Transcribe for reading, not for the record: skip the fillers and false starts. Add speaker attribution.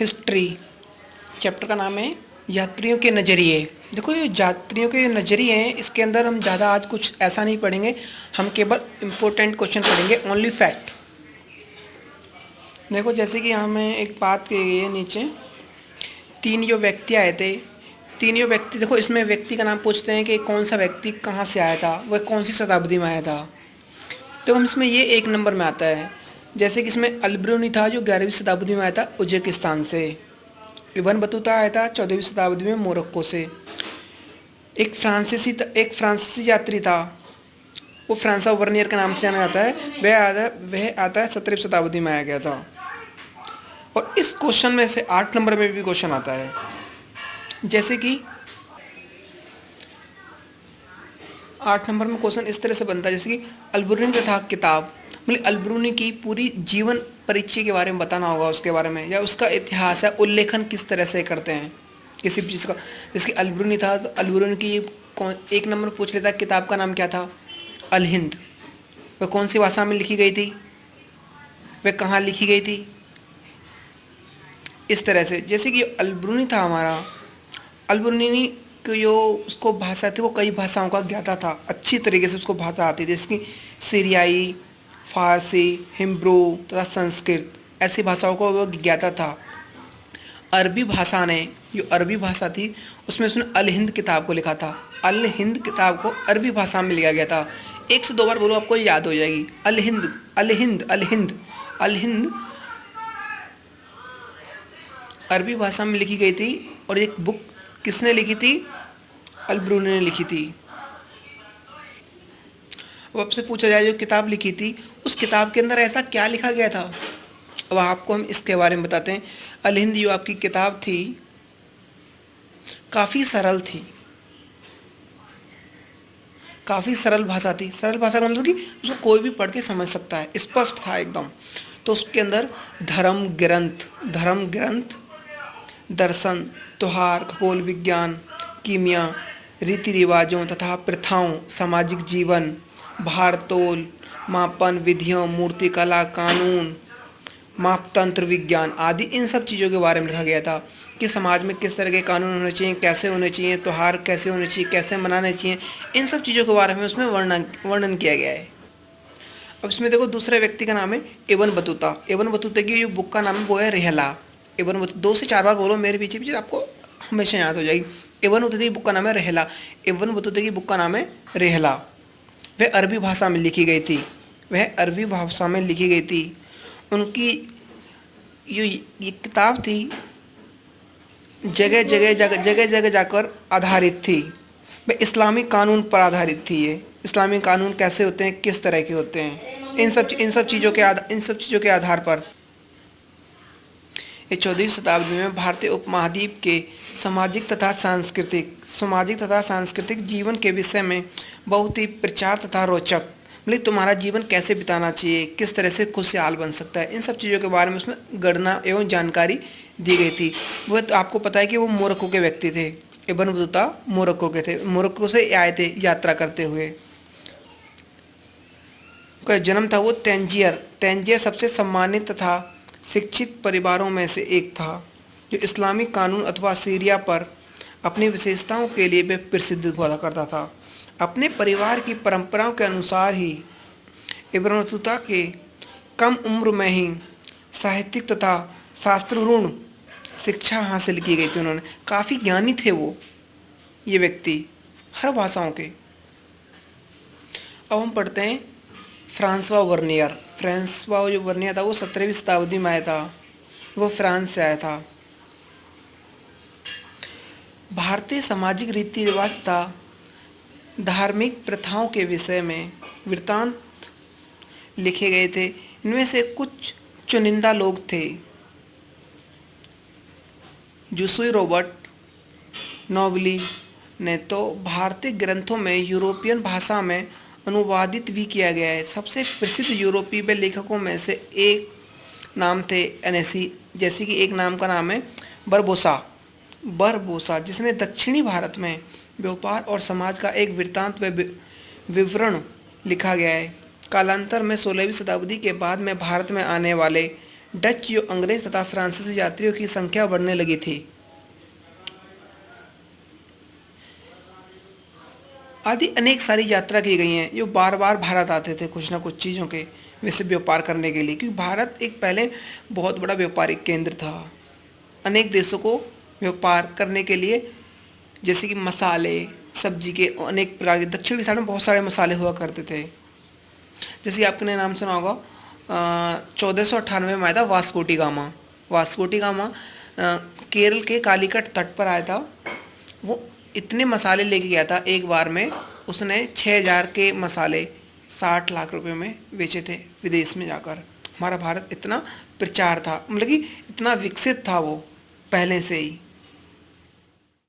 Speaker 1: History. Chapter का नाम है यात्रियों के नज़रिए। देखो ये यात्रियों के नज़रिए हैं, इसके अंदर हम ज़्यादा आज कुछ ऐसा नहीं पढ़ेंगे, हम केवल इम्पोर्टेंट क्वेश्चन पढ़ेंगे, ओनली फैक्ट। देखो जैसे कि हमें एक बात कही गई है नीचे, तीन जो व्यक्ति आए थे, तीन जो व्यक्ति, देखो इसमें व्यक्ति का नाम पूछते हैं कि कौन सा व्यक्ति कहाँ से आया था, वह कौन सी शताब्दी में आया था। तो हम इसमें ये 1 नंबर में आता है। जैसे कि इसमें अलब्रूनी था जो 11वीं शताब्दी में आया था उज्बेकिस्तान से। इब्न बतूता आया था 14वीं शताब्दी में मोरक्को से। एक फ्रांसीसी यात्री था, वो फ्रांसा वर्नियर के नाम से जाना जाता है। वह आता है 17वीं शताब्दी में आया गया था। और इस क्वेश्चन में से 8 नंबर में भी क्वेश्चन आता है। जैसे कि 8 नंबर में क्वेश्चन इस तरह से बनता है, जैसे कि अलब्रूनी तथा किताब, मतलब अलब्रूनी की पूरी जीवन परिचय के बारे में बताना होगा, उसके बारे में, या उसका इतिहास है उल्लेखन किस तरह से करते हैं किसी भी चीज़ का। जैसे कि अलब्रूनी था तो अलब्रूनी की 1 नंबर पूछ लेता, किताब का नाम क्या था, अल हिंद। वह कौन सी भाषा में लिखी गई थी, वह कहाँ लिखी गई थी, इस तरह से। जैसे कि अलब्रूनी था हमारा, अलब्रूनी को जो उसको भाषा थी वो कई भाषाओं का ज्ञाता था, अच्छी तरीके से उसको भाषा आती थी, जैसे कि सीरियाई, फारसी, हिब्रू तथा संस्कृत, ऐसी भाषाओं को वो ज्ञाता था। अरबी भाषा ने, जो अरबी भाषा थी उसमें उसने अल हिंद किताब को लिखा था। अल हिंद किताब को अरबी भाषा में लिखा गया था। 1 से 2 बार बोलो आपको याद हो जाएगी, अल हिंद अल हिंद अल हिंद अल हिंद अरबी भाषा में लिखी गई थी। और एक बुक किसने लिखी थी, अलब्रूनी ने लिखी थी। अब आपसे पूछा जाए जो किताब लिखी थी उस किताब के अंदर ऐसा क्या लिखा गया था, अब आपको हम इसके बारे में बताते हैं। अल हिंद जो आपकी किताब थी काफ़ी सरल थी, काफ़ी सरल भाषा थी। सरल भाषा का मतलब कि उसको कोई भी पढ़ के समझ सकता है, स्पष्ट था एकदम। तो उसके अंदर धर्म ग्रंथ, दर्शन, त्योहार, खगोल विज्ञान, कीमिया, रीति रिवाजों तथा प्रथाओं, सामाजिक जीवन, भारतोल, मापन विधियों, मूर्तिकला, कानून, मापतंत्र विज्ञान आदि, इन सब चीज़ों के बारे में लिखा गया था कि समाज में किस तरह के कानून होने चाहिए, कैसे होने चाहिए, त्यौहार कैसे होने चाहिए, कैसे मनाने चाहिए, इन सब चीज़ों के बारे में उसमें वर्णन किया गया है। अब इसमें देखो दूसरे व्यक्ति का नाम है इब्न बतूता। इब्न बतूता की जो बुक का नाम है वो है रिहला। 2 से 4 बार बोलो मेरे पीछे पीछे, आपको हमेशा याद हो जाएगी। इब्न बतूता की बुक का नाम है रिहला। इब्न बतूता की बुक का नाम है रिहला। वह अरबी भाषा में लिखी गई थी, उनकी ये किताब थी जगह जगह जाकर आधारित थी। वह इस्लामी कानून पर आधारित थी। ये इस्लामी कानून कैसे होते हैं, किस तरह के होते हैं, इन सब चीज़ों के आधार पर ये 14वीं शताब्दी में भारतीय उपमहाद्वीप के सामाजिक तथा सांस्कृतिक जीवन के विषय में बहुत ही प्रचार तथा रोचक, मतलब तुम्हारा जीवन कैसे बिताना चाहिए, किस तरह से खुशहाल बन सकता है, इन सब चीज़ों के बारे में उसमें गणना एवं जानकारी दी गई थी। वह तो आपको पता है कि वो मोरक्को के व्यक्ति थे। इब्न बतूता मोरक्को के थे, मोरक्को से आए थे यात्रा करते हुए। उनका जन्म था वो तंजियर सबसे सम्मानित तथा शिक्षित परिवारों में से एक था, जो इस्लामिक कानून अथवा सीरिया पर अपनी विशेषताओं के लिए वे प्रसिद्ध हुआ करता था। अपने परिवार की परंपराओं के अनुसार ही इब्न बतूता के कम उम्र में ही साहित्यिक तथा शास्त्रपूर्ण शिक्षा हासिल की गई थी। उन्होंने काफ़ी ज्ञानी थे वो, ये व्यक्ति, हर भाषाओं के। अब हम पढ़ते हैं फ्रांसवा जो वर्नियर था वो 17वीं शताब्दी में आया था, वो फ्रांस से आया था। भारतीय सामाजिक रीति रिवाज तथा धार्मिक प्रथाओं के विषय में वृत्तांत लिखे गए थे। इनमें से कुछ चुनिंदा लोग थे। जुसूई रॉबर्ट नोबली ने तो भारतीय ग्रंथों में यूरोपियन भाषा में अनुवादित भी किया गया है। सबसे प्रसिद्ध यूरोपीय लेखकों में से एक नाम थे एनेसी, जैसे कि एक नाम का नाम है बरबोसा, जिसने दक्षिणी भारत में व्यापार और समाज का एक वृत्तांत व विवरण लिखा गया है। कालांतर में 16वीं शताब्दी के बाद में भारत में आने वाले डच यो अंग्रेज तथा फ्रांसीसी यात्रियों की संख्या बढ़ने लगी थी। आदि अनेक सारी यात्रा की गई हैं, जो बार बार भारत आते थे कुछ ना कुछ चीज़ों के विश्व व्यापार करने के लिए, क्योंकि भारत एक पहले बहुत बड़ा व्यापारिक केंद्र था। अनेक देशों को व्यापार करने के लिए, जैसे कि मसाले, सब्जी के अनेक प्रकार के, दक्षिण की साइड में बहुत सारे मसाले हुआ करते थे। जैसे कि आपने नाम सुना होगा 1498 में आया था Vasco D gamma. Vasco D gamma Kerala के कालीकट तट पर आया था। वो इतने मसाले लेके गया था एक बार में, उसने 6000 के मसाले 60 लाख रुपए में बेचे थे विदेश में जाकर। हमारा भारत इतना प्रचार था, मतलब कि इतना विकसित था वो पहले से ही।